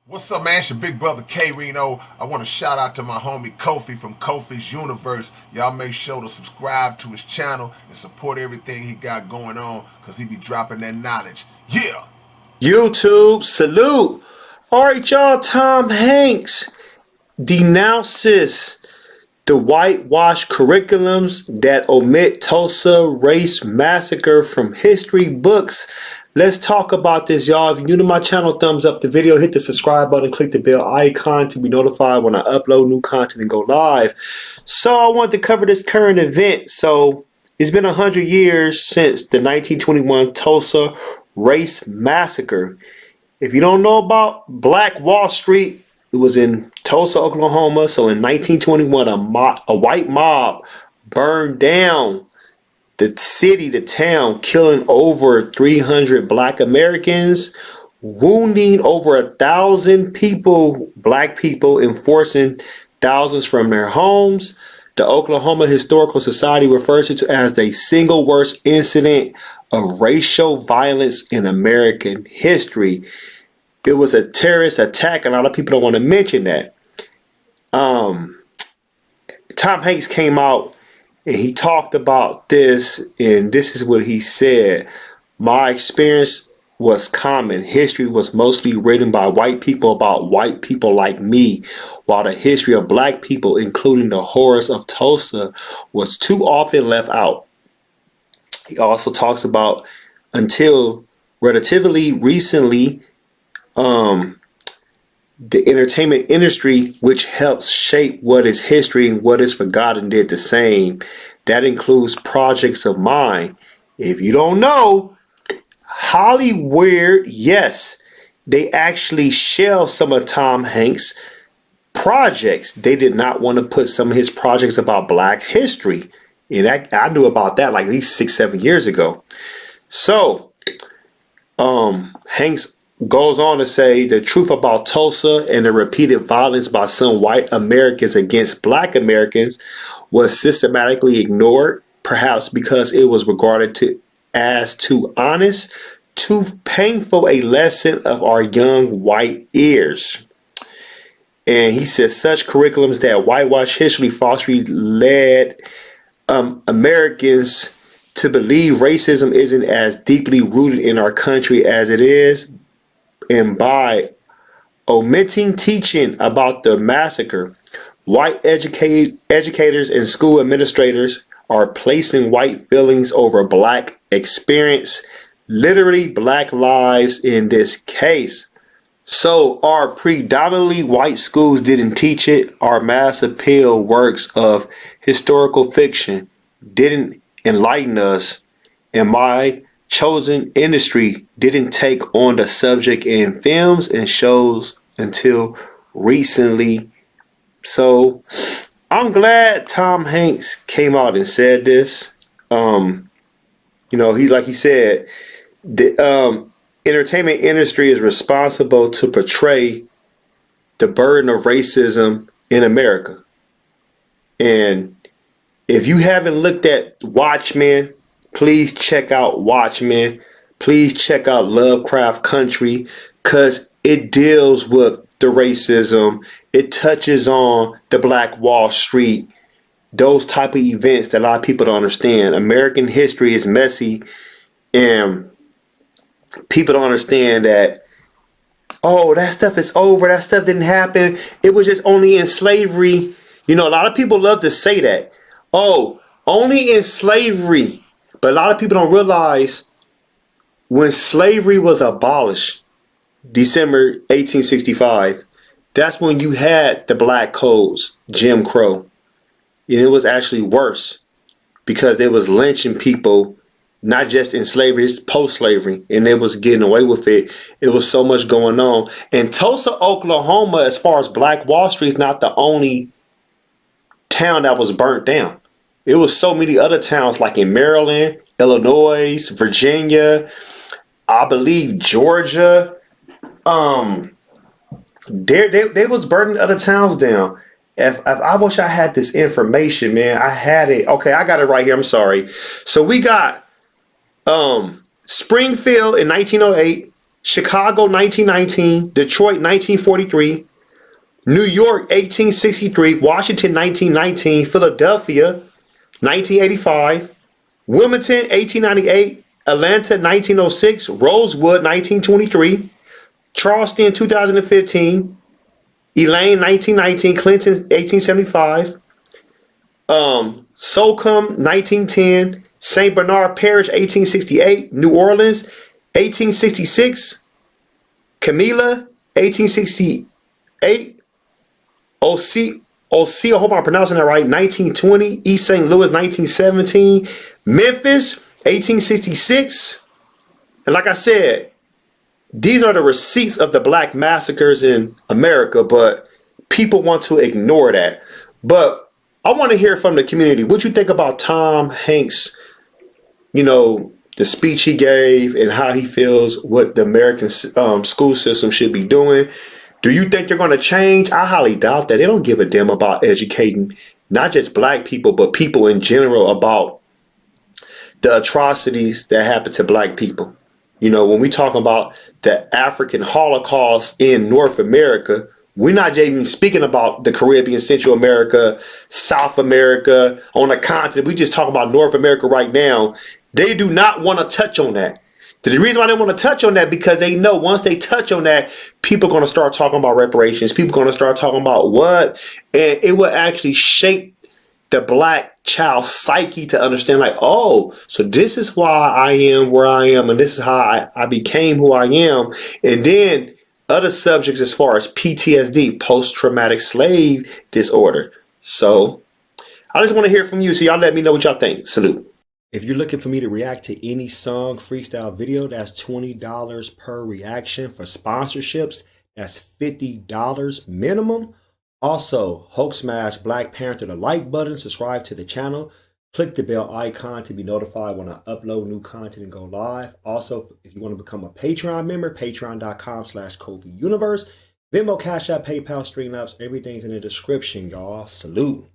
What's up, man? It's your big brother K Reno. I want to shout out to my homie Kofi from Kofi's Universe. Y'all make sure to subscribe to his channel and support everything he got going on because he be dropping that knowledge. Yeah! YouTube, salute. All right, y'all. Tom Hanks denounces the whitewash curriculums that omit Tulsa race massacre from history books. Let's talk about this, y'all. If you're new to my channel, thumbs up the video, hit the subscribe button, click the bell icon to be notified when I upload new content and go live. So I want to cover this current event. So it's been 100 years since the 1921 Tulsa race massacre. If you don't know about Black Wall Street, it was in Tulsa, Oklahoma. So in 1921, a white mob burned down the city, the town, killing over 300 black Americans, wounding over 1,000 people, black people, and forcing thousands from their homes. The Oklahoma Historical Society refers to it as the single worst incident of racial violence in American history. It was a terrorist attack. A lot of people don't want to mention that. Tom Hanks came out and he talked about this, and this is what he said. My experience was common. History was mostly written by white people about white people like me, while the history of black people, including the horrors of Tulsa, was too often left out. He also talks about until relatively recently, the entertainment industry, which helps shape what is history and what is forgotten, did the same. That includes projects of mine. If you don't know, Hollywood, yes, they actually shelved some of Tom Hanks' projects. They did not want to put some of his projects about black history. And I knew about that like at least 6-7 years ago. So, Hanks goes on to say the truth about Tulsa and the repeated violence by some white Americans against black Americans was systematically ignored, perhaps because it was regarded as too honest, too painful a lesson of our young white ears. And he says such curriculums that whitewash history falsely led Americans to believe racism isn't as deeply rooted in our country as it is. And by omitting teaching about the massacre, white educators and school administrators are placing white feelings over black experience, literally black lives in this case. So our predominantly white schools didn't teach it. Our mass appeal works of historical fiction didn't enlighten us. And my chosen industry didn't take on the subject in films and shows until recently. So I'm glad Tom Hanks came out and said this. He said, the entertainment industry is responsible to portray the burden of racism in America. And if you haven't looked at Watchmen, please check out Watchmen. Please check out Lovecraft Country, because it deals with the racism. It touches on the Black Wall Street, those type of events that a lot of people don't understand. American history is messy, and people don't understand that, oh, that stuff is over. That stuff didn't happen. It was just only in slavery. A lot of people love to say that. Oh, only in slavery. But a lot of people don't realize when slavery was abolished, December 1865, that's when you had the black codes, Jim Crow. And it was actually worse because it was lynching people, not just in slavery, it's post-slavery, and it was getting away with it. It was so much going on. And Tulsa, Oklahoma, as far as Black Wall Street, is not the only town that was burnt down. It was so many other towns like in Maryland, Illinois, Virginia, I believe Georgia. They was burning other towns down. If I wish I had this information, man. I had it. Okay, I got it right here. I'm sorry. So we got Springfield in 1908, Chicago 1919, Detroit 1943, New York 1863, Washington 1919, Philadelphia 1985, Wilmington 1898, Atlanta 1906, Rosewood 1923, Charleston 2015, Elaine 1919, Clinton 1875, Solcombe 1910, St. Bernard Parish 1868, New Orleans 1866, Camilla 1868, I hope I'm pronouncing that right, 1920, East St. Louis 1917, Memphis 1866. And like I said, these are the receipts of the black massacres in America, but people want to ignore that. But I want to hear from the community. What you think about Tom Hanks, the speech he gave and how he feels what the American school system should be doing? Do you think they're going to change? I highly doubt that. They don't give a damn about educating not just black people, but people in general about the atrocities that happen to black people. When we talk about the African Holocaust in North America, we're not even speaking about the Caribbean, Central America, South America, on the continent. We just talk about North America right now. They do not want to touch on that. The reason why they want to touch on that, because they know once they touch on that, people are going to start talking about reparations. People are going to start talking about what? And it will actually shape the black child's psyche to understand, like, oh, so this is why I am where I am, and this is how I became who I am. And then other subjects as far as PTSD, post-traumatic slave disorder. So I just want to hear from you. So y'all let me know what y'all think. Salute. If you're looking for me to react to any song freestyle video, that's $20 per reaction. For sponsorships, that's $50 minimum. Also, Hulk smash Black Panther the like button, subscribe to the channel, click the bell icon to be notified when I upload new content and go live. Also, if you want to become a Patreon member, patreon.com/KofiUniverse. Venmo, CashApp, PayPal, Streamlabs, everything's in the description, y'all. Salute.